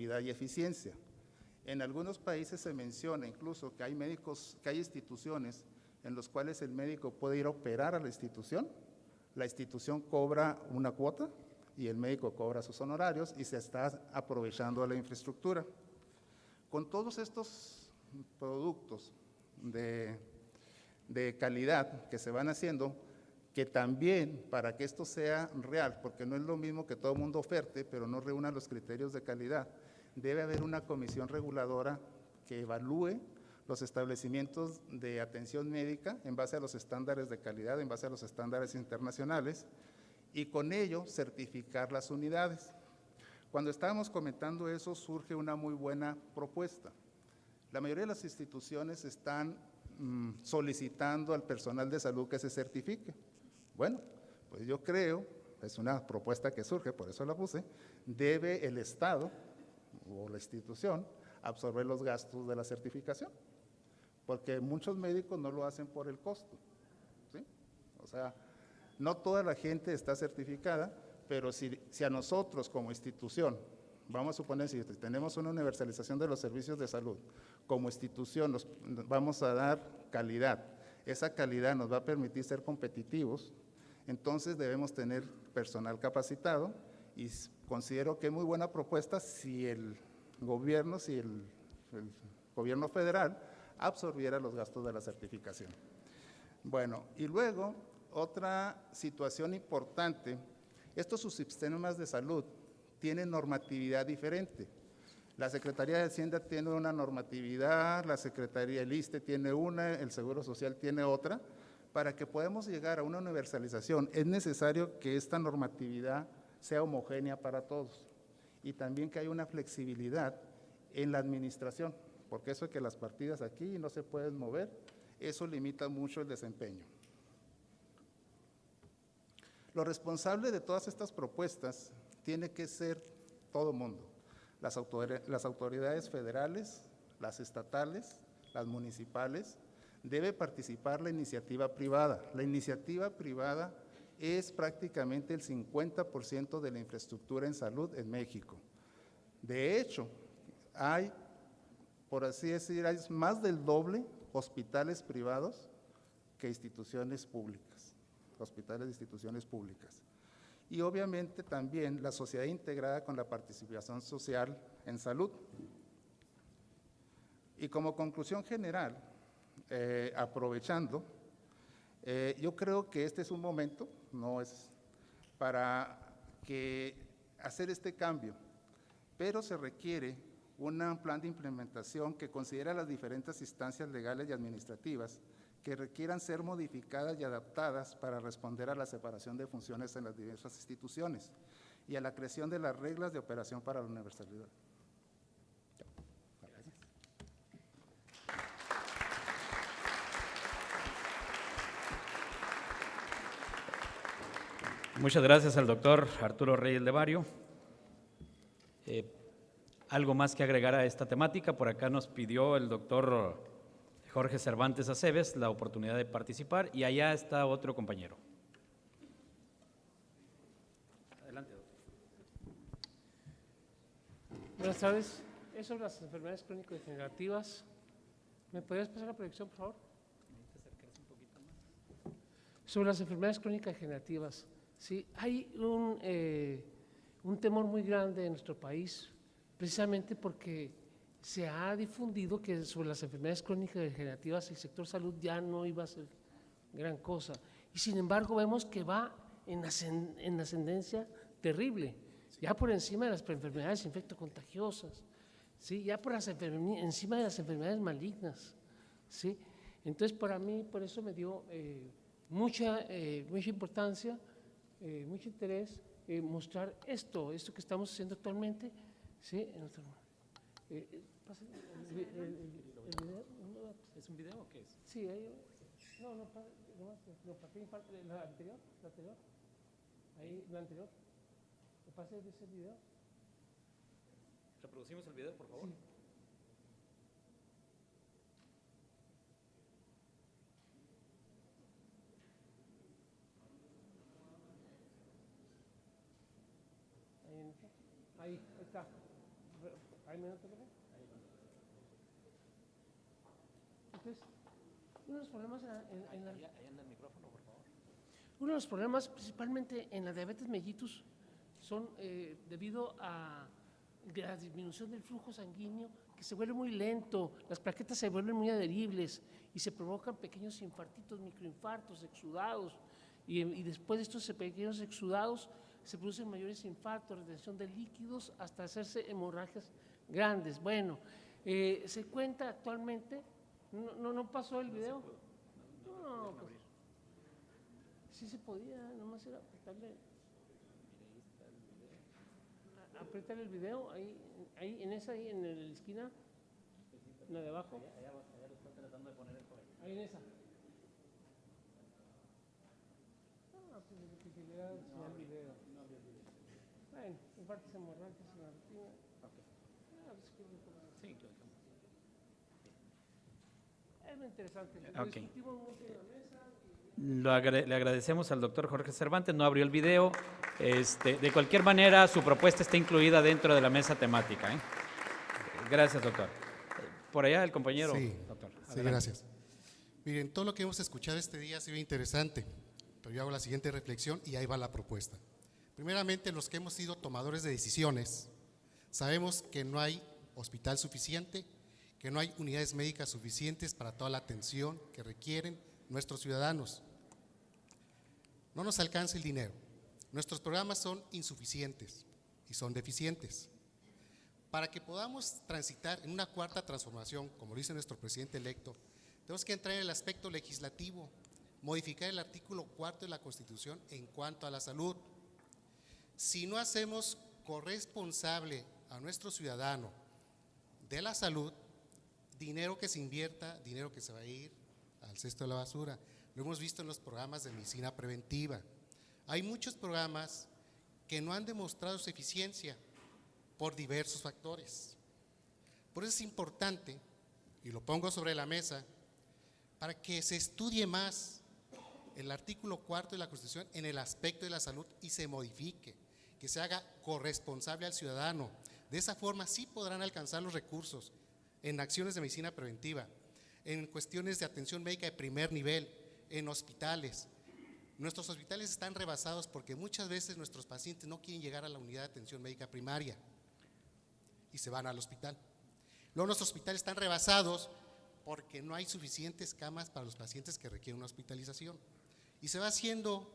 efectividad y eficiencia. En algunos países se menciona incluso que hay médicos, que hay instituciones en las cuales el médico puede ir a operar a la institución cobra una cuota y el médico cobra sus honorarios y se está aprovechando la infraestructura. Con todos estos productos de calidad que se van haciendo, que también para que esto sea real, porque no es lo mismo que todo el mundo oferte, pero no reúna los criterios de calidad, debe haber una comisión reguladora que evalúe los establecimientos de atención médica en base a los estándares de calidad, en base a los estándares internacionales, y con ello certificar las unidades. Cuando estábamos comentando eso, surge una muy buena propuesta. La mayoría de las instituciones están solicitando al personal de salud que se certifique. Bueno, pues yo creo, es una propuesta que surge, por eso la puse, debe el Estado o la institución absorber los gastos de la certificación, porque muchos médicos no lo hacen por el costo, ¿sí? O sea, no toda la gente está certificada, pero si a nosotros como institución, vamos a suponer si tenemos una universalización de los servicios de salud, como institución nos vamos a dar calidad, esa calidad nos va a permitir ser competitivos, entonces debemos tener personal capacitado y considero que es muy buena propuesta si el gobierno federal absorbiera los gastos de la certificación. Bueno, y luego otra situación importante, estos subsistemas de salud tienen normatividad diferente. La Secretaría de Hacienda tiene una normatividad, la Secretaría del ISSSTE tiene una, el Seguro Social tiene otra. Para que podamos llegar a una universalización es necesario que esta normatividad sea homogénea para todos y también que haya una flexibilidad en la administración, porque eso de que las partidas aquí no se pueden mover, eso limita mucho el desempeño. Lo responsable de todas estas propuestas tiene que ser todo el mundo, las autoridades federales, las estatales, las municipales, debe participar la iniciativa privada. La iniciativa privada es prácticamente el 50% de la infraestructura en salud en México. De hecho, hay, por así decir, hay más del doble hospitales privados que instituciones públicas, hospitales de instituciones públicas. Y obviamente también la sociedad integrada con la participación social en salud. Y como conclusión general, aprovechando, yo creo que este es un momento, no es para hacer este cambio, pero se requiere un plan de implementación que considera las diferentes instancias legales y administrativas que requieran ser modificadas y adaptadas para responder a la separación de funciones en las diversas instituciones y a la creación de las reglas de operación para la universalidad. Muchas gracias al doctor Arturo Reyes Levario. Algo más que agregar a esta temática, por acá nos pidió el doctor Jorge Cervantes Aceves la oportunidad de participar y allá está otro compañero. Adelante, doctor. Buenas tardes. Es sobre las enfermedades crónico-degenerativas. ¿Me podrías pasar la proyección, por favor? Sobre las enfermedades crónicas degenerativas. Sí, hay un temor muy grande en nuestro país, precisamente porque se ha difundido que sobre las enfermedades crónicas degenerativas el sector salud ya no iba a ser gran cosa. Y sin embargo vemos que va en ascendencia terrible, ya por encima de las enfermedades infectocontagiosas, ¿sí? Ya por encima de las enfermedades malignas, ¿sí? Entonces para mí, por eso me dio mucha importancia, mucho interés mostrar esto que estamos haciendo actualmente, ¿sí? ¿El video? ¿Es un video o qué es? Sí, no, la anterior, ahí, la anterior, ¿me pasa de ese video? ¿Reproducimos el video, por favor? Sí. Ahí está. Entonces, uno de los problemas principalmente en la diabetes mellitus son debido a la disminución del flujo sanguíneo, que se vuelve muy lento, las plaquetas se vuelven muy adheribles y se provocan pequeños infartitos, microinfartos, exudados, y después de estos pequeños exudados se producen mayores infartos, retención de líquidos, hasta hacerse hemorragias grandes. Bueno, se cuenta actualmente, no pasó el video. No, pues, sí se podía, nomás era apretarle el video, ahí en esa, ahí en la esquina, en la de abajo. Ahí en esa. Pues que le da señal video. Bueno, infartos hemorrágicos en la retina. Sí, claro. Es muy interesante. Lo discutimos mucho en la mesa. Le agradecemos al doctor Jorge Cervantes, no abrió el video. De cualquier manera, su propuesta está incluida dentro de la mesa temática. Gracias, doctor. Por allá el compañero, sí, doctor. Sí, gracias. Miren, todo lo que hemos escuchado este día ha sido interesante, pero yo hago la siguiente reflexión y ahí va la propuesta. Primeramente, los que hemos sido tomadores de decisiones, sabemos que no hay hospital suficiente, que no hay unidades médicas suficientes para toda la atención que requieren nuestros ciudadanos. No nos alcanza el dinero. Nuestros programas son insuficientes y son deficientes. Para que podamos transitar en una cuarta transformación, como dice nuestro presidente electo, tenemos que entrar en el aspecto legislativo, modificar el artículo 4 de la Constitución en cuanto a la salud. Si no hacemos corresponsable a nuestro ciudadano de la salud, dinero que se invierta, dinero que se va a ir al cesto de la basura. Lo hemos visto en los programas de medicina preventiva. Hay muchos programas que no han demostrado su eficiencia por diversos factores. Por eso es importante, y lo pongo sobre la mesa, para que se estudie más el artículo 4 de la Constitución en el aspecto de la salud y se modifique, que se haga corresponsable al ciudadano. De esa forma sí podrán alcanzar los recursos en acciones de medicina preventiva, en cuestiones de atención médica de primer nivel, en hospitales. Nuestros hospitales están rebasados porque muchas veces nuestros pacientes no quieren llegar a la unidad de atención médica primaria y se van al hospital. Luego nuestros hospitales están rebasados porque no hay suficientes camas para los pacientes que requieren una hospitalización. Y se va haciendo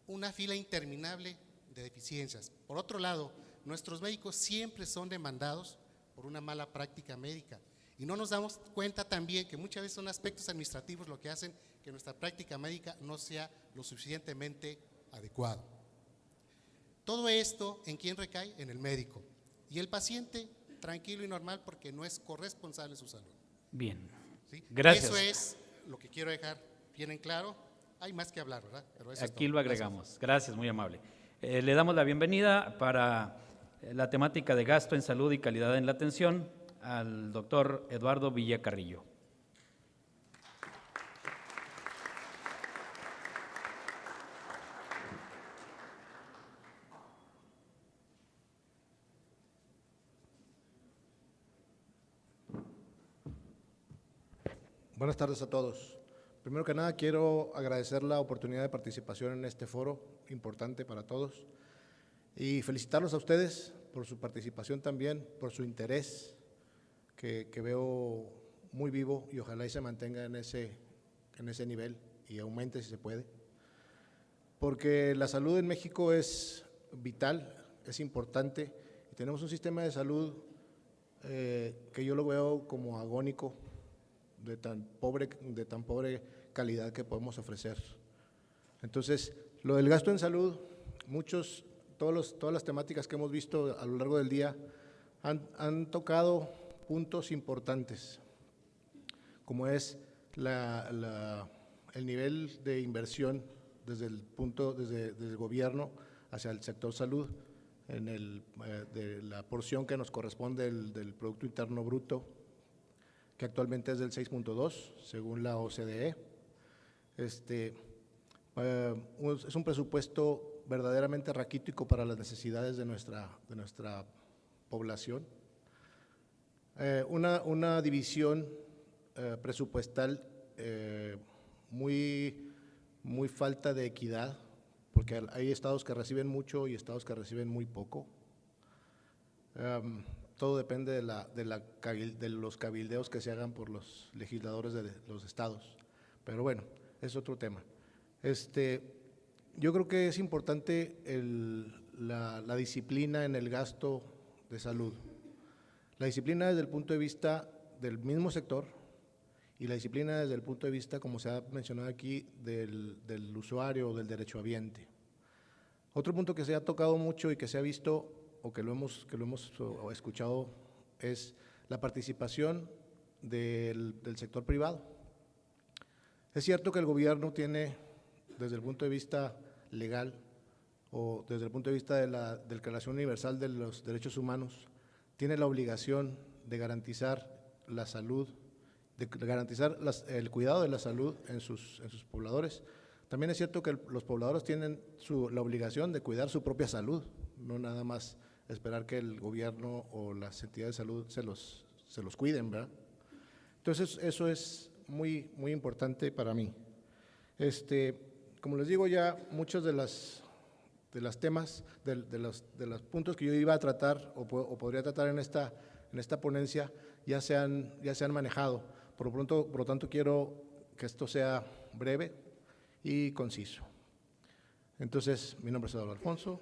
una fila interminable de deficiencias. Por otro lado, nuestros médicos siempre son demandados por una mala práctica médica. Y no nos damos cuenta también que muchas veces son aspectos administrativos lo que hacen que nuestra práctica médica no sea lo suficientemente adecuado. Todo esto, ¿en quién recae? En el médico. Y el paciente, tranquilo y normal, porque no es corresponsable de su salud. Bien, ¿Sí? gracias. Eso es lo que quiero dejar bien en claro. Hay más que hablar, ¿verdad? Pero eso Aquí es todo. lo agregamos. Gracias, muy amable. Le damos la bienvenida para la temática de gasto en salud y calidad en la atención al doctor Eduardo Villacarrillo. Buenas tardes a todos. Primero que nada, quiero agradecer la oportunidad de participación en este foro importante para todos y felicitarlos a ustedes por su participación también, por su interés que veo muy vivo y ojalá y se mantenga en ese nivel y aumente si se puede. Porque la salud en México es vital, es importante y tenemos un sistema de salud que yo lo veo como agónico, de tan pobre calidad que podemos ofrecer. Entonces, lo del gasto en salud, todas las temáticas que hemos visto a lo largo del día han tocado puntos importantes, como es el nivel de inversión desde el gobierno hacia el sector salud, de la porción que nos corresponde del Producto Interno Bruto, que actualmente es del 6.2, según la OCDE. Es un presupuesto verdaderamente raquítico para las necesidades de nuestra población, Una división presupuestal muy falta de equidad, porque hay estados que reciben mucho y estados que reciben muy poco. Todo depende de los cabildeos que se hagan por los legisladores de los estados. Pero bueno, es otro tema. Yo creo que es importante la disciplina en el gasto de salud. La disciplina desde el punto de vista del mismo sector y la disciplina desde el punto de vista, como se ha mencionado aquí, del usuario o del derechohabiente. Otro punto que se ha tocado mucho y que se ha visto o que lo hemos escuchado es la participación del sector privado. Es cierto que el gobierno tiene, desde el punto de vista legal o desde el punto de vista de la Declaración Universal de los Derechos Humanos, tiene la obligación de garantizar la salud, de garantizar el cuidado de la salud en sus pobladores. También es cierto que los pobladores tienen la obligación de cuidar su propia salud, no nada más esperar que el gobierno o las entidades de salud se los cuiden, ¿verdad? Entonces, eso es muy importante para mí. Como les digo ya, muchos de los temas, de los puntos que yo iba a tratar o podría tratar en esta ponencia ya se han manejado. Por lo tanto, quiero que esto sea breve y conciso. Entonces, mi nombre es Eduardo Alfonso.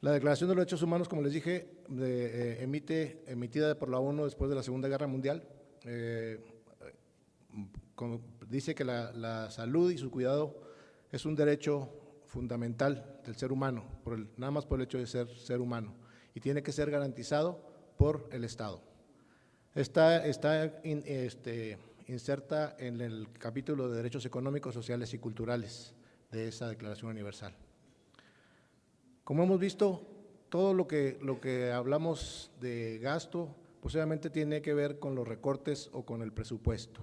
La Declaración de los Derechos Humanos, como les dije, emitida por la ONU después de la Segunda Guerra Mundial, dice que la salud y su cuidado es un derecho fundamental del ser humano, nada más por el hecho de ser humano, y tiene que ser garantizado por el Estado. Está inserta en el capítulo de Derechos Económicos, Sociales y Culturales de esa Declaración Universal. Como hemos visto, todo lo que hablamos de gasto, pues obviamente tiene que ver con los recortes o con el presupuesto.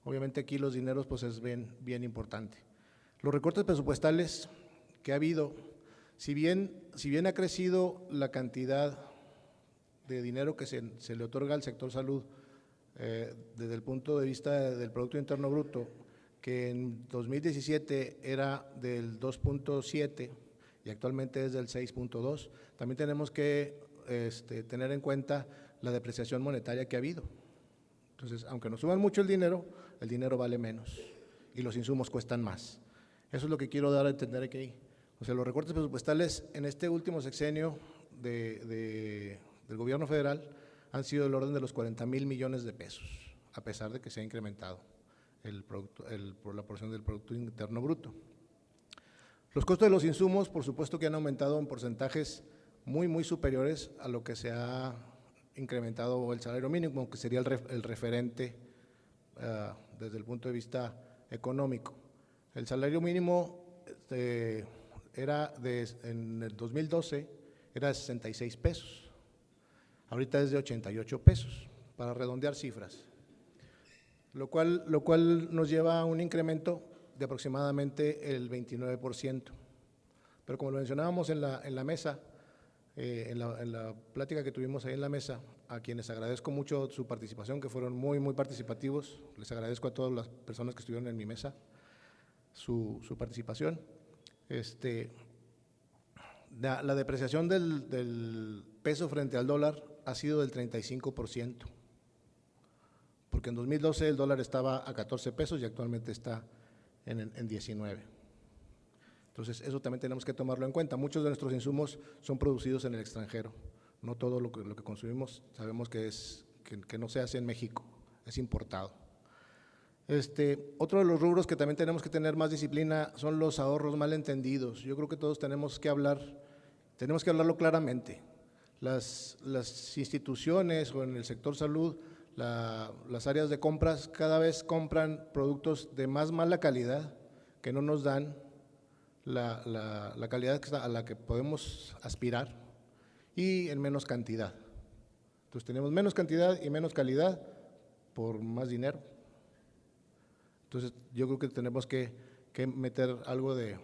Obviamente aquí los dineros pues es bien importante. Los recortes presupuestales que ha habido, si bien ha crecido la cantidad de dinero que se le otorga al sector salud desde el punto de vista del Producto Interno Bruto, que en 2017 era del 2.7 y actualmente es del 6.2, también tenemos que tener en cuenta la depreciación monetaria que ha habido. Entonces, aunque nos suban mucho el dinero vale menos y los insumos cuestan más. Eso es lo que quiero dar a entender aquí. O sea, los recortes presupuestales en este último sexenio del gobierno federal han sido del orden de los 40,000 millones de pesos, a pesar de que se ha incrementado la porción del Producto Interno Bruto. Los costos de los insumos, por supuesto que han aumentado en porcentajes muy superiores a lo que se ha incrementado el salario mínimo, que sería el referente desde el punto de vista económico. El salario mínimo en el 2012 era de 66 pesos, ahorita es de 88 pesos, para redondear cifras, lo cual nos lleva a un incremento de aproximadamente el 29%. Pero como lo mencionábamos en la mesa, en la plática que tuvimos ahí en la mesa, a quienes agradezco mucho su participación, que fueron muy participativos, les agradezco a todas las personas que estuvieron en mi mesa su participación. La depreciación del peso frente al dólar ha sido del 35%, porque en 2012 el dólar estaba a 14 pesos y actualmente está en 19. Entonces, eso también tenemos que tomarlo en cuenta. Muchos de nuestros insumos son producidos en el extranjero. No todo lo que consumimos sabemos que no se hace en México, es importado. Otro de los rubros que también tenemos que tener más disciplina son los ahorros mal entendidos. Yo creo que todos tenemos que hablarlo claramente. Las instituciones o en el sector salud, las áreas de compras cada vez compran productos de más mala calidad que no nos dan la calidad a la que podemos aspirar y en menos cantidad. Entonces tenemos menos cantidad y menos calidad por más dinero. Entonces yo creo que tenemos que meter algo de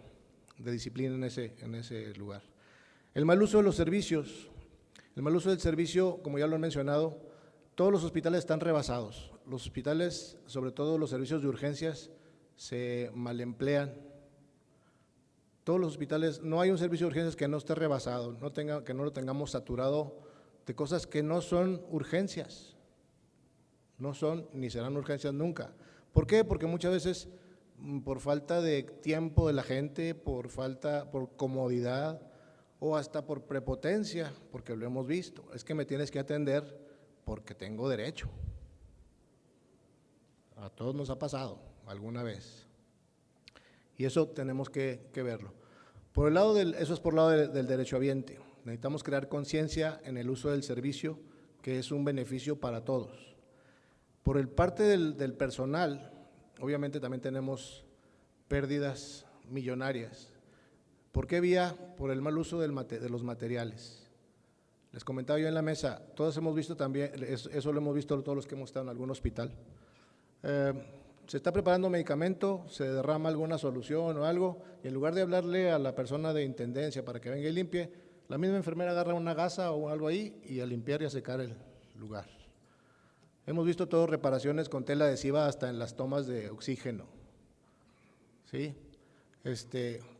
disciplina en ese lugar. El mal uso de los servicios. El mal uso del servicio, como ya lo han mencionado, todos los hospitales están rebasados. Los hospitales, sobre todo los servicios de urgencias, se malemplean. Todos los hospitales, no hay un servicio de urgencias que no esté rebasado, que no lo tengamos saturado de cosas que no son urgencias. No son ni serán urgencias nunca. ¿Por qué? Porque muchas veces por falta de tiempo de la gente, por comodidad o hasta por prepotencia, porque lo hemos visto, es que me tienes que atender porque tengo derecho. A todos nos ha pasado alguna vez. Y eso tenemos que verlo. Eso es por el lado del derechohabiente. Necesitamos crear conciencia en el uso del servicio, que es un beneficio para todos. Por el parte del personal, obviamente también tenemos pérdidas millonarias. ¿Por qué vía? Por el mal uso de los materiales. Les comentaba yo en la mesa, todos hemos visto también, eso lo hemos visto todos los que hemos estado en algún hospital. Se está preparando medicamento, se derrama alguna solución o algo, y en lugar de hablarle a la persona de intendencia para que venga y limpie, la misma enfermera agarra una gasa o algo ahí y a limpiar y a secar el lugar. Hemos visto todo reparaciones con tela adhesiva hasta en las tomas de oxígeno. ¿Sí?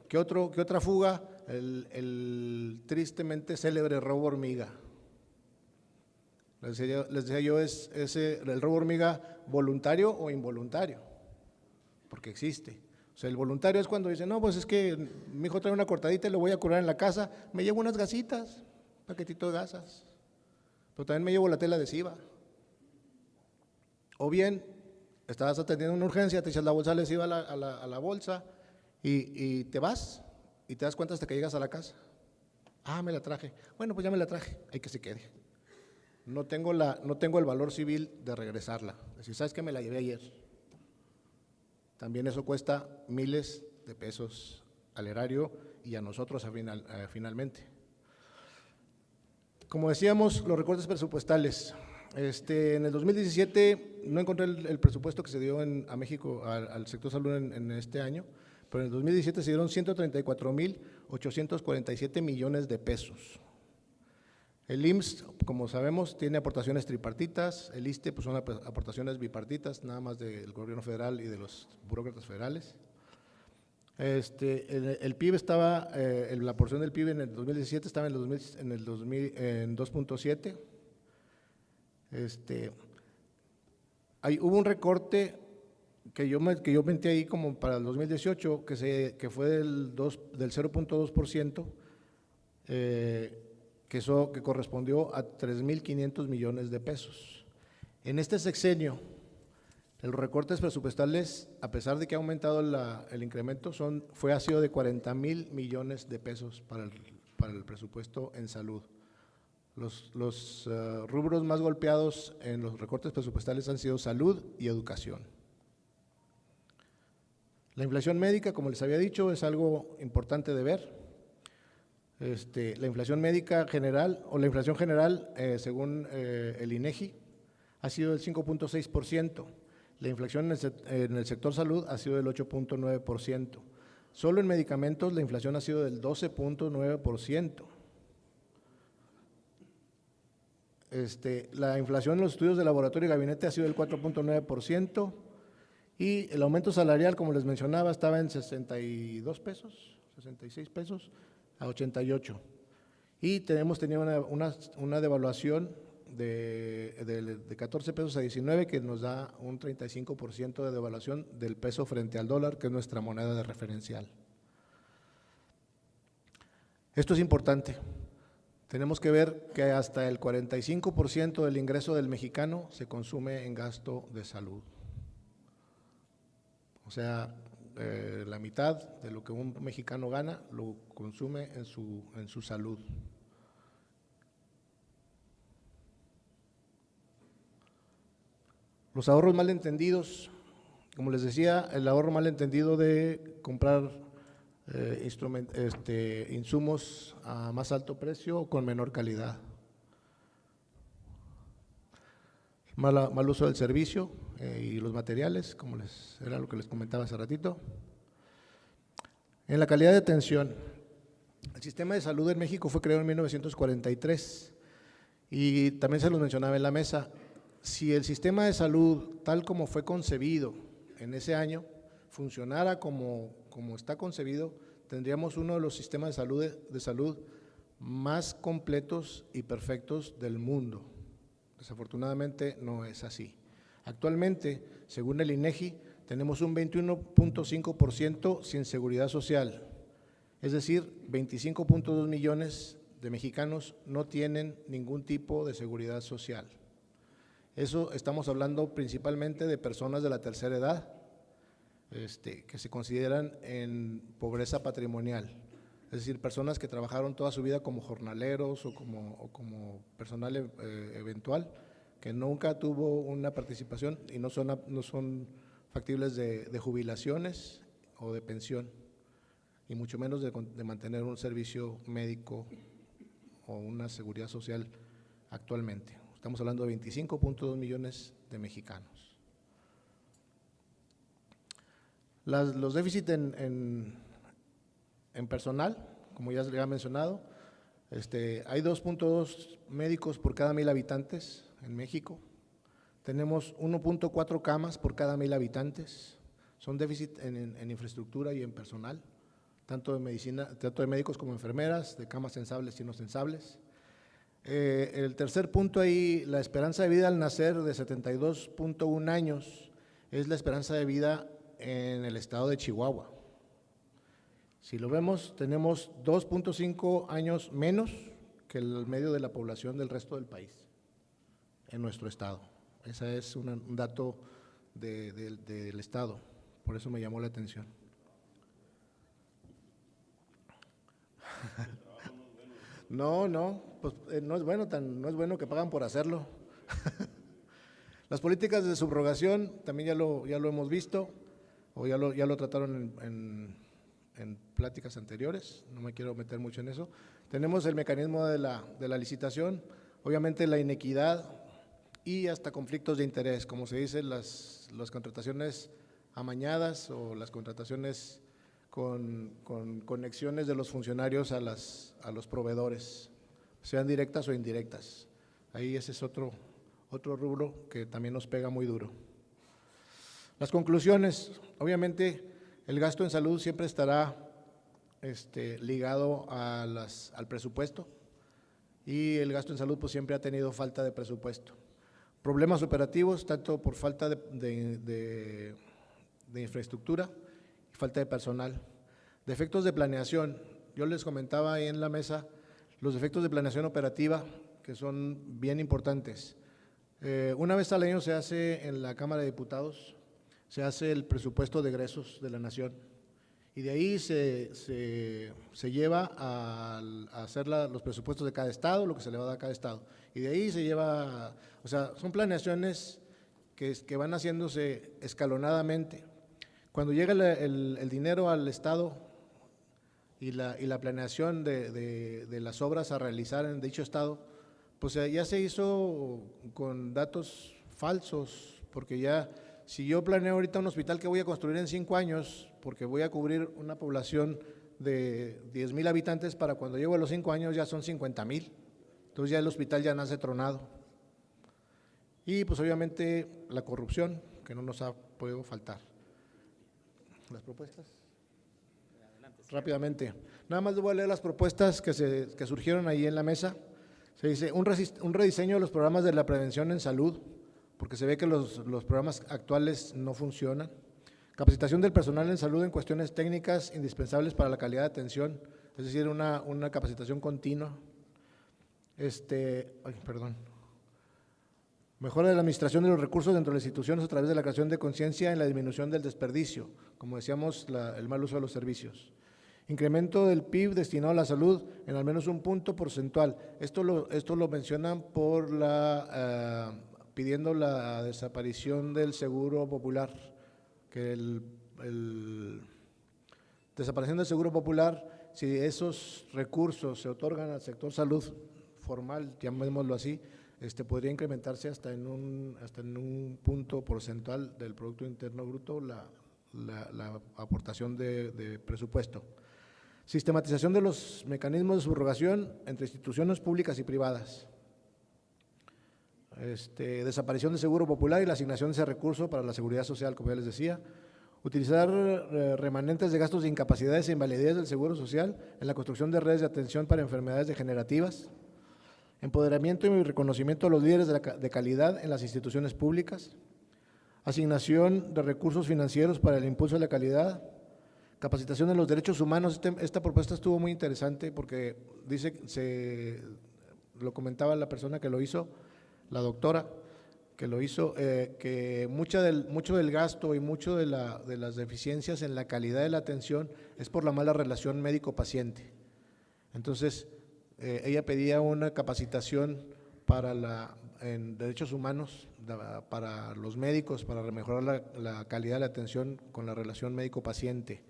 ¿Qué otra fuga? El tristemente célebre robo hormiga. Les decía yo, es el robo hormiga voluntario o involuntario, porque existe. O sea, el voluntario es cuando dice, no, pues es que mi hijo trae una cortadita y lo voy a curar en la casa, me llevo unas gasitas, un paquetito de gasas, pero también me llevo la tela adhesiva. O bien, estabas atendiendo una urgencia, te echas la bolsa adhesiva a la bolsa y te vas y te das cuenta hasta que llegas a la casa. Ah, me la traje. Bueno, pues ya me la traje, hay que se quede. No tengo el valor civil de regresarla. Es decir, ¿sabes qué? Me la llevé ayer. También eso cuesta miles de pesos al erario y a nosotros finalmente. Como decíamos, los recortes presupuestales. En el 2017 no encontré el presupuesto que se dio a México, al sector salud en este año, pero en el 2017 se dieron 134,847 millones de pesos. El IMSS, como sabemos, tiene aportaciones tripartitas, el ISSSTE pues son aportaciones bipartitas, nada más del gobierno federal y de los burócratas federales. El PIB estaba, la porción del PIB en el 2017 estaba en 2.7. Hubo un recorte que yo metí ahí como para el 2018, que fue del 0.2%, que correspondió a 3.500 millones de pesos. En este sexenio, los recortes presupuestales, a pesar de que ha aumentado el incremento, ha sido de 40,000 millones de pesos para el presupuesto en salud. Los rubros más golpeados en los recortes presupuestales han sido salud y educación. La inflación médica, como les había dicho, es algo importante de ver. La inflación médica general o la inflación general, según el INEGI, ha sido del 5.6%. La inflación en el sector salud ha sido del 8.9%. Solo en medicamentos la inflación ha sido del 12.9%. La inflación en los estudios de laboratorio y gabinete ha sido del 4.9% y el aumento salarial, como les mencionaba, estaba en 62 pesos, 66 pesos a 88. Y tenía una devaluación de 14 pesos a 19, que nos da un 35% de devaluación del peso frente al dólar, que es nuestra moneda de referencial. Esto es importante. Tenemos que ver que hasta el 45% del ingreso del mexicano se consume en gasto de salud. O sea, la mitad de lo que un mexicano gana lo consume en su salud. Los ahorros malentendidos, como les decía, el ahorro malentendido de comprar insumos a más alto precio o con menor calidad. Mal uso del servicio y los materiales, como era lo que les comentaba hace ratito. En la calidad de atención, el sistema de salud en México fue creado en 1943. Y también se los mencionaba en la mesa, si el sistema de salud, tal como fue concebido en ese año, funcionara como está concebido, tendríamos uno de los sistemas de salud más completos y perfectos del mundo. Desafortunadamente no es así. Actualmente, según el INEGI, tenemos un 21.5% sin seguridad social, es decir, 25.2 millones de mexicanos no tienen ningún tipo de seguridad social. Eso estamos hablando principalmente de personas de la tercera edad, que se consideran en pobreza patrimonial, es decir, personas que trabajaron toda su vida como jornaleros o como personal eventual, que nunca tuvo una participación y no son factibles de jubilaciones o de pensión, y mucho menos de mantener un servicio médico o una seguridad social actualmente. Estamos hablando de 25.2 millones de mexicanos. Los déficits en personal, como ya se le ha mencionado, hay 2.2 médicos por cada 1,000 habitantes en México. Tenemos 1.4 camas por cada 1,000 habitantes. Son déficit en infraestructura y en personal, tanto de medicina, tanto de médicos como enfermeras, de camas sensables y no sensables. El tercer punto ahí, la esperanza de vida al nacer de 72.1 años es la esperanza de vida en el estado de Chihuahua. Si lo vemos, tenemos 2.5 años menos que el medio de la población del resto del país en nuestro estado. Ese es un dato del estado, por eso me llamó la atención. No, pues no es bueno que pagan por hacerlo. Las políticas de subrogación también ya lo hemos visto, o ya lo trataron en pláticas anteriores, no me quiero meter mucho en eso. Tenemos el mecanismo de la licitación, obviamente la inequidad y hasta conflictos de interés, como se dice, las contrataciones amañadas o las contrataciones con conexiones de los funcionarios a los proveedores, sean directas o indirectas. Ahí ese es otro rubro que también nos pega muy duro. Las conclusiones, obviamente el gasto en salud siempre estará ligado al presupuesto, y el gasto en salud pues siempre ha tenido falta de presupuesto. Problemas operativos, tanto por falta de infraestructura y falta de personal. Defectos de planeación, yo les comentaba ahí en la mesa los defectos de planeación operativa, que son bien importantes. Una vez al año se hace en la Cámara de Diputados, se hace el presupuesto de egresos de la nación, y de ahí se lleva a hacer los presupuestos de cada estado, lo que se le va a dar a cada estado, y de ahí se lleva, o sea, son planeaciones que van haciéndose escalonadamente. Cuando llega el dinero al estado y la planeación de las obras a realizar en dicho estado, pues ya se hizo con datos falsos, porque ya, si yo planeo ahorita un hospital que voy a construir en 5 años, porque voy a cubrir una población de 10,000 habitantes, para cuando llego a los 5 años ya son 50,000, entonces ya el hospital ya nace tronado. Y pues obviamente la corrupción, que no nos ha podido faltar. ¿Las propuestas? Rápidamente. Nada más les voy a leer las propuestas que surgieron ahí en la mesa. Se dice un rediseño de los programas de la prevención en salud, porque se ve que los programas actuales no funcionan. Capacitación del personal en salud en cuestiones técnicas indispensables para la calidad de atención, es decir, una capacitación continua. Mejora de la administración de los recursos dentro de las instituciones a través de la creación de conciencia en la disminución del desperdicio, como decíamos, el mal uso de los servicios. Incremento del PIB destinado a la salud en al menos un punto porcentual. Esto lo mencionan pidiendo la desaparición del Seguro Popular, que desaparición del Seguro Popular, si esos recursos se otorgan al sector salud formal, llamémoslo así, podría incrementarse hasta en un punto porcentual del Producto Interno Bruto la aportación de presupuesto. Sistematización de los mecanismos de subrogación entre instituciones públicas y privadas. desaparición del seguro popular y la asignación de ese recurso para la seguridad social, como ya les decía, utilizar remanentes de gastos de incapacidades e invalidez del seguro social en la construcción de redes de atención para enfermedades degenerativas, empoderamiento y reconocimiento a los líderes de calidad en las instituciones públicas, asignación de recursos financieros para el impulso de la calidad, capacitación de los derechos humanos. Esta propuesta estuvo muy interesante porque lo comentaba la persona que lo hizo, la doctora que lo hizo, que mucho del gasto y mucho de las deficiencias en la calidad de la atención es por la mala relación médico-paciente. Entonces, ella pedía una capacitación en derechos humanos para los médicos, para mejorar la calidad de la atención con la relación médico-paciente.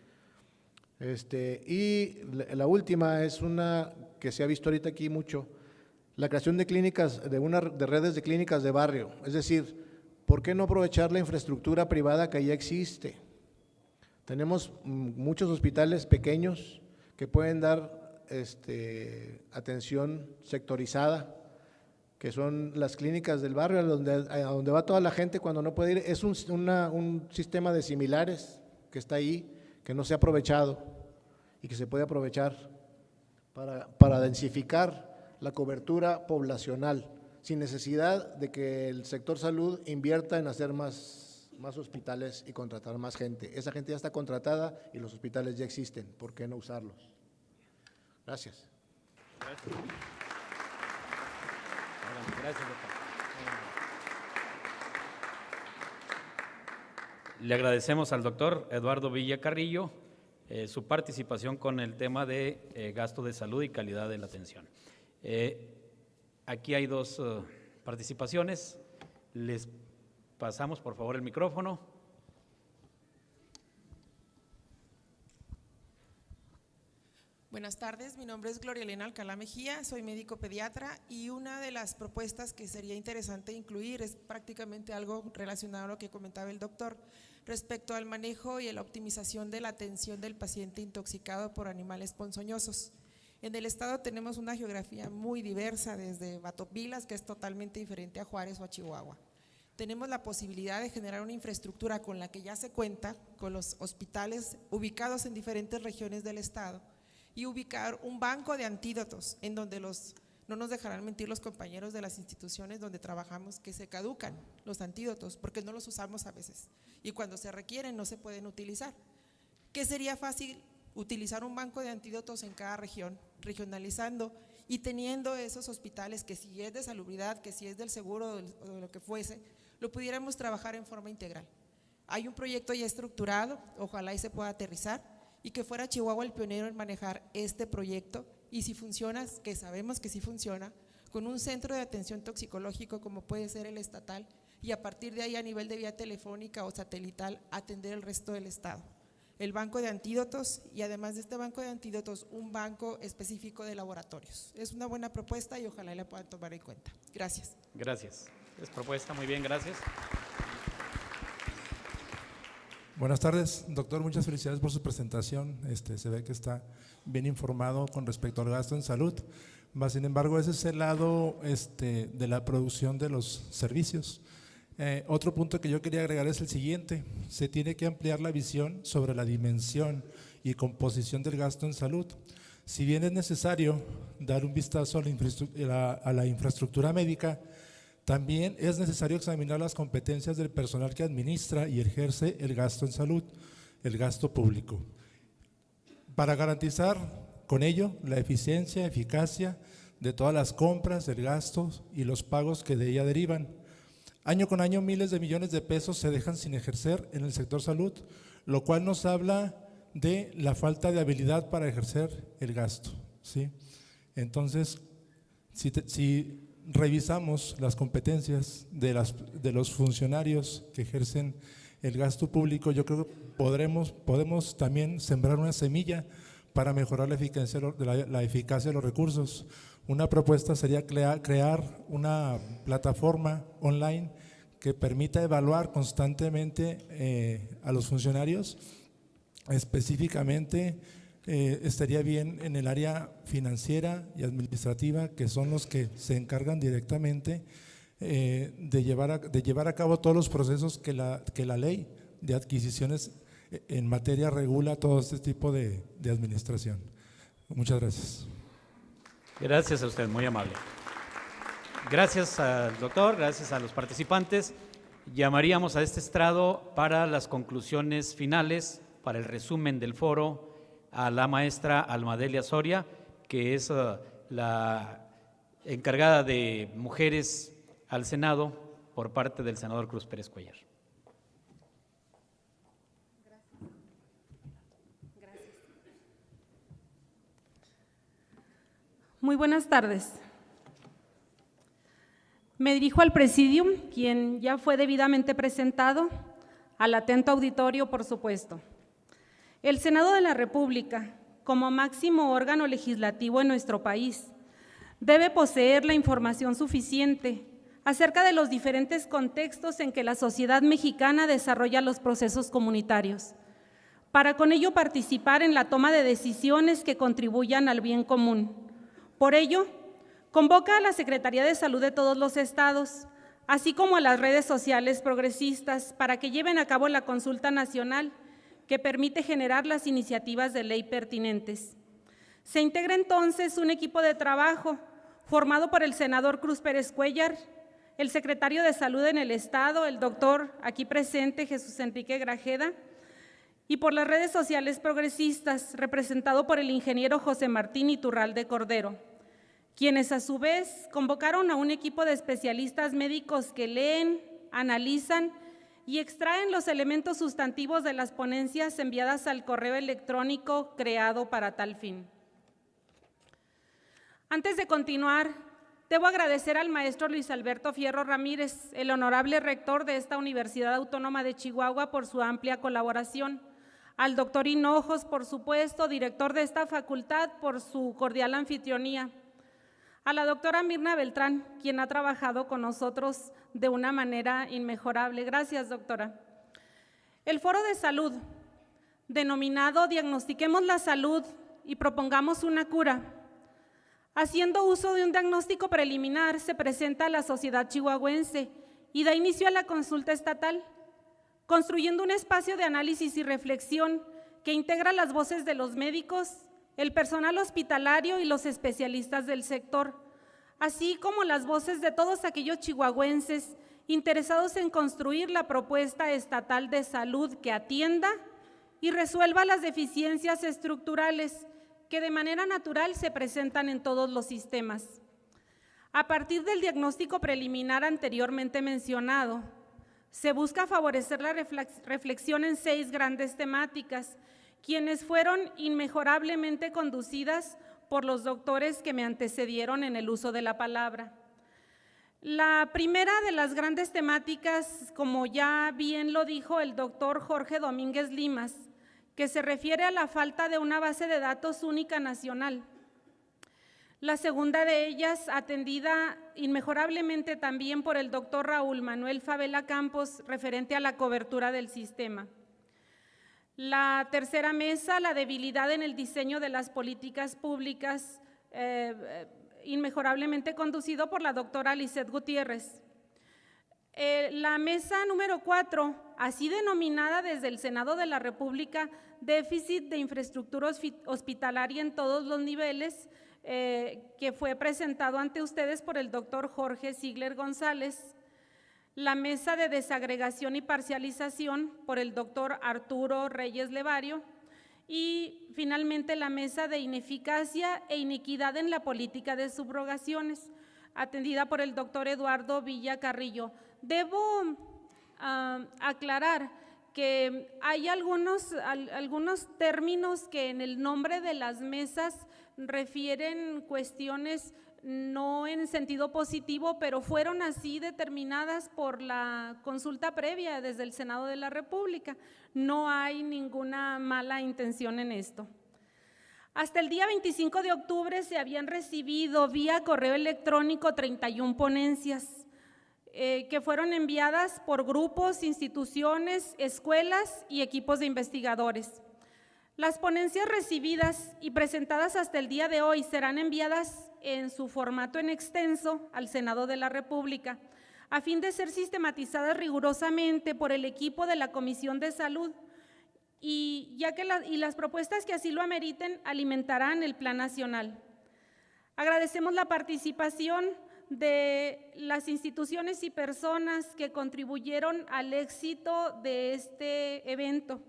Y la última es una que se ha visto ahorita aquí mucho, la creación de clínicas, de redes de clínicas de barrio. Es decir, ¿por qué no aprovechar la infraestructura privada que ya existe? Tenemos muchos hospitales pequeños que pueden dar atención sectorizada, que son las clínicas del barrio, a donde va toda la gente cuando no puede ir. Es un sistema de similares que está ahí, que no se ha aprovechado y que se puede aprovechar para densificar la cobertura poblacional, sin necesidad de que el sector salud invierta en hacer más hospitales y contratar más gente. Esa gente ya está contratada y los hospitales ya existen, ¿por qué no usarlos? Gracias. Gracias, doctor. Le agradecemos al doctor Eduardo Villa Carrillo su participación con el tema de gasto de salud y calidad de la atención. Aquí hay dos participaciones. Les pasamos, por favor, el micrófono. Buenas tardes, mi nombre es Gloria Elena Alcalá Mejía, soy médico pediatra y una de las propuestas que sería interesante incluir es prácticamente algo relacionado a lo que comentaba el doctor respecto al manejo y a la optimización de la atención del paciente intoxicado por animales ponzoñosos. En el estado tenemos una geografía muy diversa, desde Batopilas, que es totalmente diferente a Juárez o a Chihuahua. Tenemos la posibilidad de generar una infraestructura con la que ya se cuenta, con los hospitales ubicados en diferentes regiones del estado, y ubicar un banco de antídotos en donde no nos dejarán mentir los compañeros de las instituciones donde trabajamos, que se caducan los antídotos porque no los usamos a veces y cuando se requieren no se pueden utilizar. ¿Qué sería fácil? Utilizar un banco de antídotos en cada región, regionalizando y teniendo esos hospitales que si es de salubridad, que si es del seguro o de lo que fuese, lo pudiéramos trabajar en forma integral. Hay un proyecto ya estructurado, ojalá y se pueda aterrizar, y que fuera Chihuahua el pionero en manejar este proyecto, y si funciona, que sabemos que sí funciona, con un centro de atención toxicológico como puede ser el estatal, y a partir de ahí a nivel de vía telefónica o satelital atender el resto del estado. El banco de antídotos y además de este banco de antídotos, un banco específico de laboratorios. Es una buena propuesta y ojalá la puedan tomar en cuenta. Gracias. Gracias. Es propuesta, muy bien, gracias. Buenas tardes, doctor, muchas felicidades por su presentación. Se ve que está bien informado con respecto al gasto en salud. Sin embargo, ese es el lado de la producción de los servicios. Otro punto que yo quería agregar es el siguiente: se tiene que ampliar la visión sobre la dimensión y composición del gasto en salud. Si bien es necesario dar un vistazo a la infraestructura médica, también es necesario examinar las competencias del personal que administra y ejerce el gasto en salud, el gasto público, para garantizar con ello la eficiencia, eficacia de todas las compras, el gasto y los pagos que de ella derivan. Año con año miles de millones de pesos se dejan sin ejercer en el sector salud, lo cual nos habla de la falta de habilidad para ejercer el gasto, ¿sí? Entonces, si revisamos las competencias de los funcionarios que ejercen el gasto público, yo creo que podemos también sembrar una semilla para mejorar la eficacia de los recursos. Una propuesta sería crear una plataforma online que permita evaluar constantemente a los funcionarios. Específicamente estaría bien en el área financiera y administrativa, que son los que se encargan directamente de llevar a cabo todos los procesos que la ley de adquisiciones en materia regula todo este tipo de administración. Muchas gracias. Gracias a usted, muy amable. Gracias al doctor, gracias a los participantes. Llamaríamos a este estrado para las conclusiones finales, para el resumen del foro, a la maestra Almadelia Soria, que es la encargada de Mujeres al Senado por parte del senador Cruz Pérez Cuéllar. Gracias. Muy buenas tardes. Me dirijo al Presidium, quien ya fue debidamente presentado, al atento auditorio, por supuesto. El Senado de la República, como máximo órgano legislativo en nuestro país, debe poseer la información suficiente acerca de los diferentes contextos en que la sociedad mexicana desarrolla los procesos comunitarios, para con ello participar en la toma de decisiones que contribuyan al bien común. Por ello, convoca a la Secretaría de Salud de todos los estados, así como a las redes sociales progresistas, para que lleven a cabo la consulta nacional que permite generar las iniciativas de ley pertinentes. Se integra entonces un equipo de trabajo formado por el senador Cruz Pérez Cuéllar, el secretario de Salud en el Estado, el doctor aquí presente Jesús Enrique Grajeda, y por las redes sociales progresistas, representado por el ingeniero José Martín Iturralde Cordero, quienes a su vez convocaron a un equipo de especialistas médicos que leen, analizan y extraen los elementos sustantivos de las ponencias enviadas al correo electrónico creado para tal fin. Antes de continuar, debo agradecer al maestro Luis Alberto Fierro Ramírez, el honorable rector de esta Universidad Autónoma de Chihuahua, por su amplia colaboración, al doctor Hinojos, por supuesto, director de esta facultad, por su cordial anfitrionía, a la doctora Mirna Beltrán, quien ha trabajado con nosotros de una manera inmejorable. Gracias, doctora. El Foro de Salud, denominado Diagnostiquemos la Salud y propongamos una cura, haciendo uso de un diagnóstico preliminar, se presenta a la sociedad chihuahuense y da inicio a la consulta estatal, construyendo un espacio de análisis y reflexión que integra las voces de los médicos, el personal hospitalario y los especialistas del sector, así como las voces de todos aquellos chihuahuenses interesados en construir la propuesta estatal de salud que atienda y resuelva las deficiencias estructurales que de manera natural se presentan en todos los sistemas. A partir del diagnóstico preliminar anteriormente mencionado, se busca favorecer la reflexión en 6 grandes temáticas, quienes fueron inmejorablemente conducidas por los doctores que me antecedieron en el uso de la palabra. La primera de las grandes temáticas, como ya bien lo dijo el doctor Jorge Domínguez Limas, que se refiere a la falta de una base de datos única nacional. La segunda de ellas, atendida inmejorablemente también por el doctor Raúl Manuel Favela Campos, referente a la cobertura del sistema. La tercera mesa, la debilidad en el diseño de las políticas públicas, inmejorablemente conducido por la doctora Lisette Gutiérrez. La mesa número 4, así denominada desde el Senado de la República, déficit de infraestructura hospitalaria en todos los niveles, que fue presentado ante ustedes por el doctor Jorge Ziegler González. La mesa de desagregación y parcialización por el doctor Arturo Reyes Levario, y finalmente la mesa de ineficacia e iniquidad en la política de subrogaciones, atendida por el doctor Eduardo Villa Carrillo. Debo aclarar que hay algunos términos que en el nombre de las mesas refieren cuestiones no en sentido positivo, pero fueron así determinadas por la consulta previa desde el Senado de la República. No hay ninguna mala intención en esto. Hasta el día 25 de octubre se habían recibido vía correo electrónico 31 ponencias que fueron enviadas por grupos, instituciones, escuelas y equipos de investigadores. Las ponencias recibidas y presentadas hasta el día de hoy serán enviadas en su formato en extenso al Senado de la República, a fin de ser sistematizadas rigurosamente por el equipo de la Comisión de Salud y las propuestas que así lo ameriten alimentarán el Plan Nacional. Agradecemos la participación de las instituciones y personas que contribuyeron al éxito de este evento.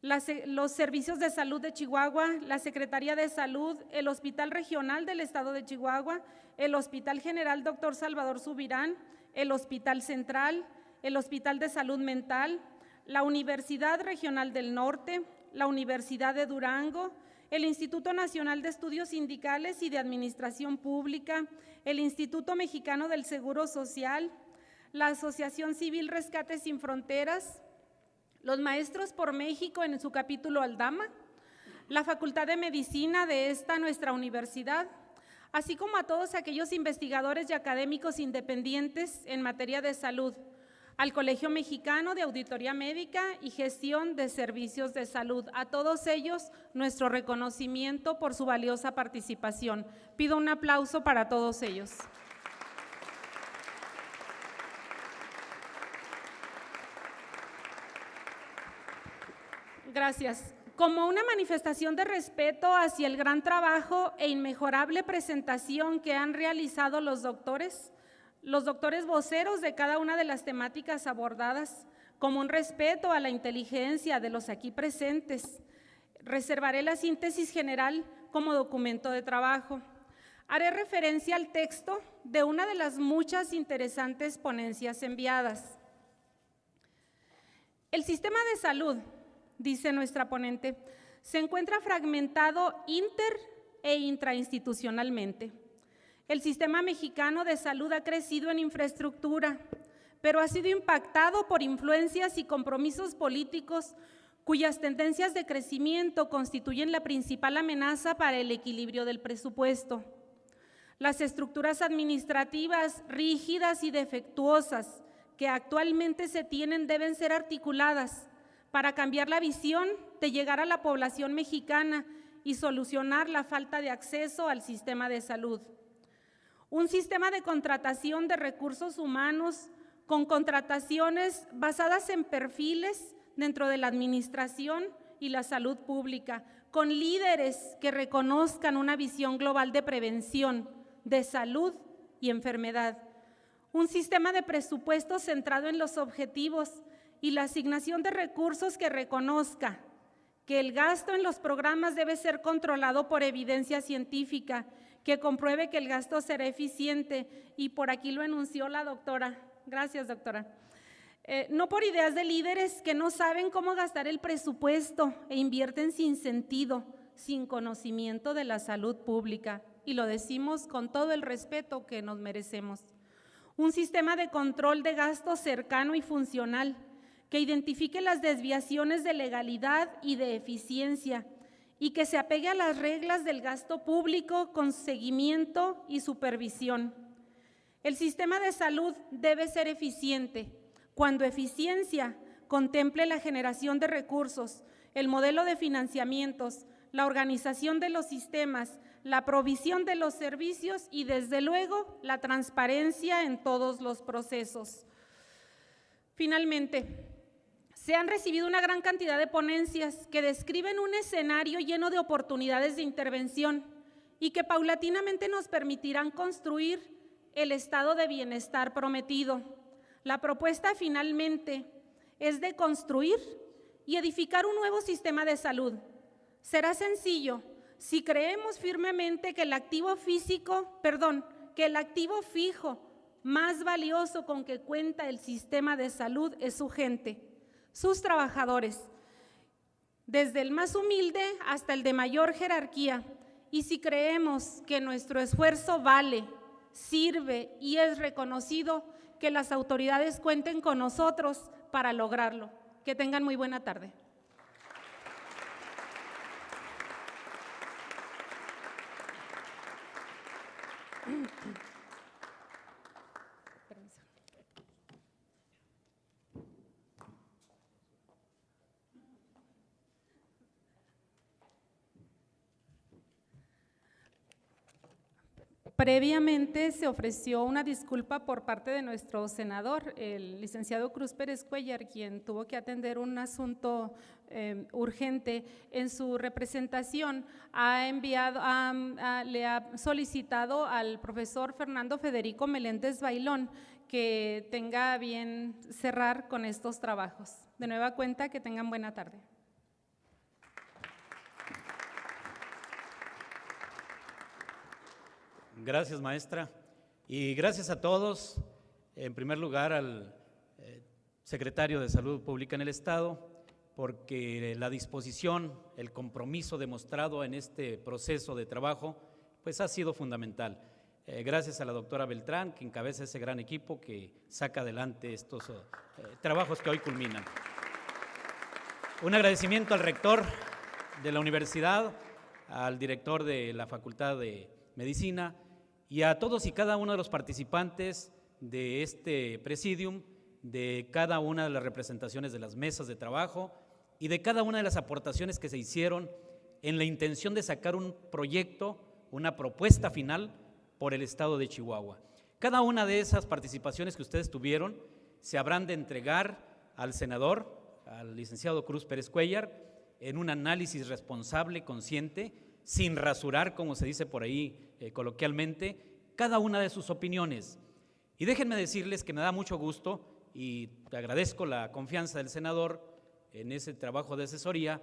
Los servicios de salud de Chihuahua, la Secretaría de Salud, el Hospital Regional del Estado de Chihuahua, el Hospital General Dr. Salvador Subirán, el Hospital Central, el Hospital de Salud Mental, la Universidad Regional del Norte, la Universidad de Durango, el Instituto Nacional de Estudios Sindicales y de Administración Pública, el Instituto Mexicano del Seguro Social, la Asociación Civil Rescate Sin Fronteras, los Maestros por México en su capítulo Aldama, la Facultad de Medicina de esta nuestra universidad, así como a todos aquellos investigadores y académicos independientes en materia de salud, al Colegio Mexicano de Auditoría Médica y Gestión de Servicios de Salud. A todos ellos, nuestro reconocimiento por su valiosa participación. Pido un aplauso para todos ellos. Gracias. Como una manifestación de respeto hacia el gran trabajo e inmejorable presentación que han realizado los doctores voceros de cada una de las temáticas abordadas, como un respeto a la inteligencia de los aquí presentes, reservaré la síntesis general como documento de trabajo. Haré referencia al texto de una de las muchas interesantes ponencias enviadas. El sistema de salud, dice nuestra ponente, se encuentra fragmentado inter e intrainstitucionalmente. El sistema mexicano de salud ha crecido en infraestructura, pero ha sido impactado por influencias y compromisos políticos cuyas tendencias de crecimiento constituyen la principal amenaza para el equilibrio del presupuesto. Las estructuras administrativas rígidas y defectuosas que actualmente se tienen deben ser articuladas para cambiar la visión de llegar a la población mexicana y solucionar la falta de acceso al sistema de salud. Un sistema de contratación de recursos humanos con contrataciones basadas en perfiles dentro de la administración y la salud pública, con líderes que reconozcan una visión global de prevención, de salud y enfermedad. Un sistema de presupuesto centrado en los objetivos y la asignación de recursos que reconozca que el gasto en los programas debe ser controlado por evidencia científica, que compruebe que el gasto será eficiente, y por aquí lo enunció la doctora. Gracias, doctora. No por ideas de líderes que no saben cómo gastar el presupuesto e invierten sin sentido, sin conocimiento de la salud pública, y lo decimos con todo el respeto que nos merecemos. Un sistema de control de gasto cercano y funcional, que identifique las desviaciones de legalidad y de eficiencia y que se apegue a las reglas del gasto público con seguimiento y supervisión. El sistema de salud debe ser eficiente, cuando eficiencia contemple la generación de recursos, el modelo de financiamientos, la organización de los sistemas, la provisión de los servicios y, desde luego, la transparencia en todos los procesos. Finalmente, se han recibido una gran cantidad de ponencias que describen un escenario lleno de oportunidades de intervención y que paulatinamente nos permitirán construir el estado de bienestar prometido. La propuesta finalmente es de construir y edificar un nuevo sistema de salud. Será sencillo si creemos firmemente que el activo fijo más valioso con que cuenta el sistema de salud es su gente, sus trabajadores, desde el más humilde hasta el de mayor jerarquía, y si creemos que nuestro esfuerzo vale, sirve y es reconocido, que las autoridades cuenten con nosotros para lograrlo. Que tengan muy buena tarde. Previamente se ofreció una disculpa por parte de nuestro senador, el licenciado Cruz Pérez Cuéllar, quien tuvo que atender un asunto urgente. En su representación le ha solicitado al profesor Fernando Federico Meléndez Bailón que tenga bien cerrar con estos trabajos. De nueva cuenta, que tengan buena tarde. Gracias, maestra, y gracias a todos, en primer lugar al secretario de Salud Pública en el Estado, porque la disposición, el compromiso demostrado en este proceso de trabajo, pues ha sido fundamental. Gracias a la doctora Beltrán, que encabeza ese gran equipo que saca adelante estos trabajos que hoy culminan. Un agradecimiento al rector de la universidad, al director de la Facultad de Medicina, y a todos y cada uno de los participantes de este presidium, de cada una de las representaciones de las mesas de trabajo y de cada una de las aportaciones que se hicieron en la intención de sacar un proyecto, una propuesta final por el Estado de Chihuahua. Cada una de esas participaciones que ustedes tuvieron se habrán de entregar al senador, al licenciado Cruz Pérez Cuéllar, en un análisis responsable, consciente, sin rasurar, como se dice por ahí coloquialmente, cada una de sus opiniones. Y déjenme decirles que me da mucho gusto y agradezco la confianza del senador en ese trabajo de asesoría,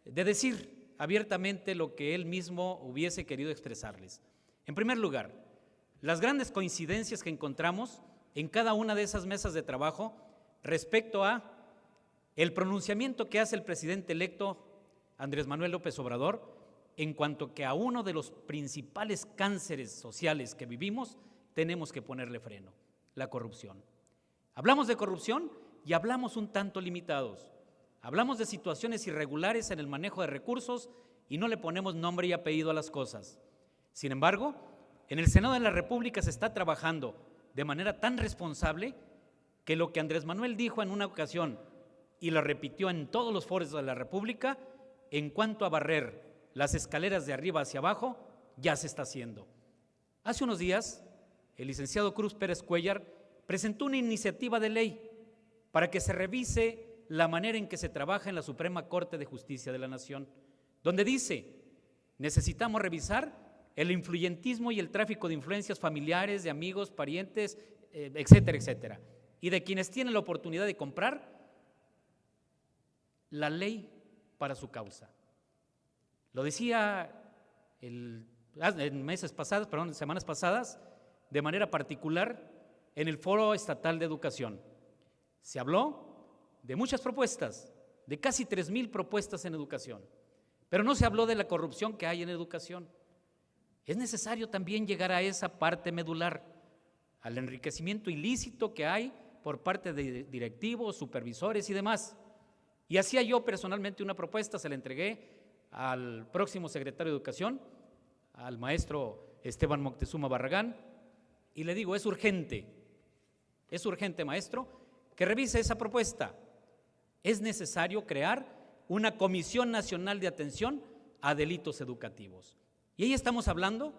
de decir abiertamente lo que él mismo hubiese querido expresarles. En primer lugar, las grandes coincidencias que encontramos en cada una de esas mesas de trabajo respecto a el pronunciamiento que hace el presidente electo Andrés Manuel López Obrador en cuanto que a uno de los principales cánceres sociales que vivimos tenemos que ponerle freno: la corrupción. Hablamos de corrupción y hablamos un tanto limitados. Hablamos de situaciones irregulares en el manejo de recursos y no le ponemos nombre y apellido a las cosas. Sin embargo, en el Senado de la República se está trabajando de manera tan responsable que lo que Andrés Manuel dijo en una ocasión y lo repitió en todos los foros de la República, en cuanto a barrer las escaleras de arriba hacia abajo, ya se está haciendo. Hace unos días, el licenciado Cruz Pérez Cuéllar presentó una iniciativa de ley para que se revise la manera en que se trabaja en la Suprema Corte de Justicia de la Nación, donde dice: necesitamos revisar el influyentismo y el tráfico de influencias familiares, de amigos, parientes, etcétera, etcétera, y de quienes tienen la oportunidad de comprar la ley para su causa. Lo decía semanas pasadas, de manera particular, en el Foro Estatal de Educación. Se habló de muchas propuestas, de casi 3,000 propuestas en educación, pero no se habló de la corrupción que hay en educación. Es necesario también llegar a esa parte medular, al enriquecimiento ilícito que hay por parte de directivos, supervisores y demás. Y hacía yo personalmente una propuesta, se la entregué al próximo secretario de Educación, al maestro Esteban Moctezuma Barragán, y le digo: es urgente, maestro, que revise esa propuesta. Es necesario crear una Comisión Nacional de Atención a Delitos Educativos. Y ahí estamos hablando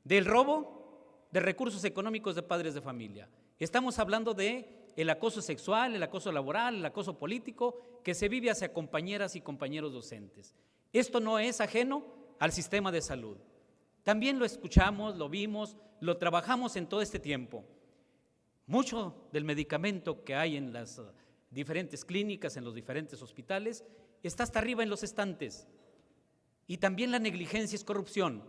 del robo de recursos económicos de padres de familia. Estamos hablando de el acoso sexual, el acoso laboral, el acoso político que se vive hacia compañeras y compañeros docentes. Esto no es ajeno al sistema de salud. También lo escuchamos, lo vimos, lo trabajamos en todo este tiempo. Mucho del medicamento que hay en las diferentes clínicas, en los diferentes hospitales, está hasta arriba en los estantes. Y también la negligencia es corrupción.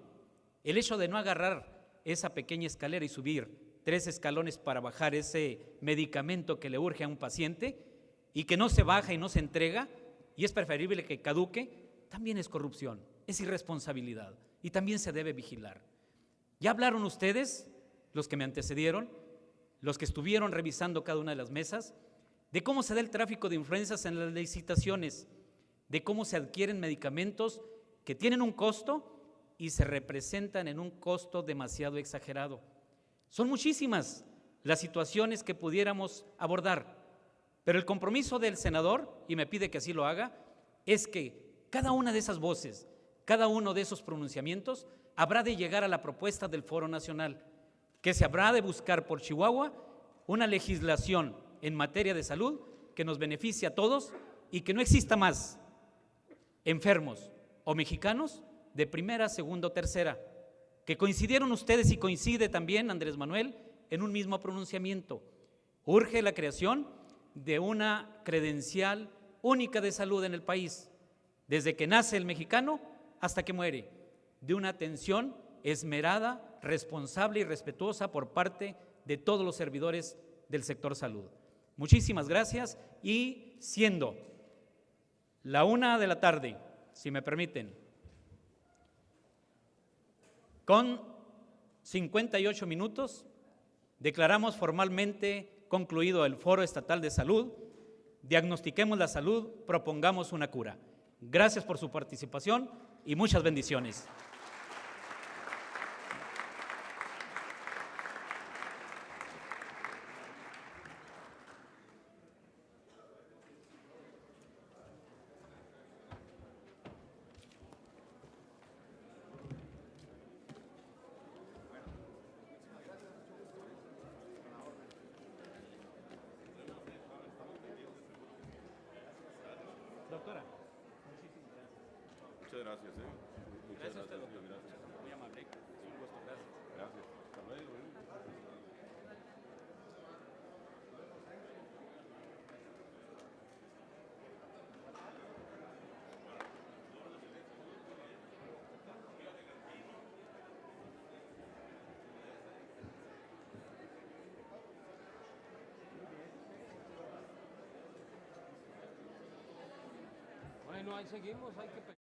El hecho de no agarrar esa pequeña escalera y subir 3 escalones para bajar ese medicamento que le urge a un paciente y que no se baja y no se entrega y es preferible que caduque, también es corrupción, es irresponsabilidad y también se debe vigilar. Ya hablaron ustedes, los que me antecedieron, los que estuvieron revisando cada una de las mesas, de cómo se da el tráfico de influencias en las licitaciones, de cómo se adquieren medicamentos que tienen un costo y se representan en un costo demasiado exagerado. Son muchísimas las situaciones que pudiéramos abordar, pero el compromiso del senador, y me pide que así lo haga, es que cada una de esas voces, cada uno de esos pronunciamientos habrá de llegar a la propuesta del Foro Nacional, que se habrá de buscar por Chihuahua una legislación en materia de salud que nos beneficie a todos y que no exista más enfermos o mexicanos de primera, segunda o tercera, que coincidieron ustedes y coincide también Andrés Manuel en un mismo pronunciamiento. Urge la creación de una credencial única de salud en el país, desde que nace el mexicano hasta que muere, de una atención esmerada, responsable y respetuosa por parte de todos los servidores del sector salud. Muchísimas gracias y siendo la 1 de la tarde, si me permiten, con 58 minutos, declaramos formalmente concluido el Foro Estatal de Salud. Diagnostiquemos la salud, propongamos una cura. Gracias por su participación y muchas bendiciones. Doctora. Muchas gracias. Muchas Gracias a usted, gracias. doctor. Gracias. Muy amable. Un gusto, gracias. Gracias. Hasta luego. Bueno, ahí seguimos, hay que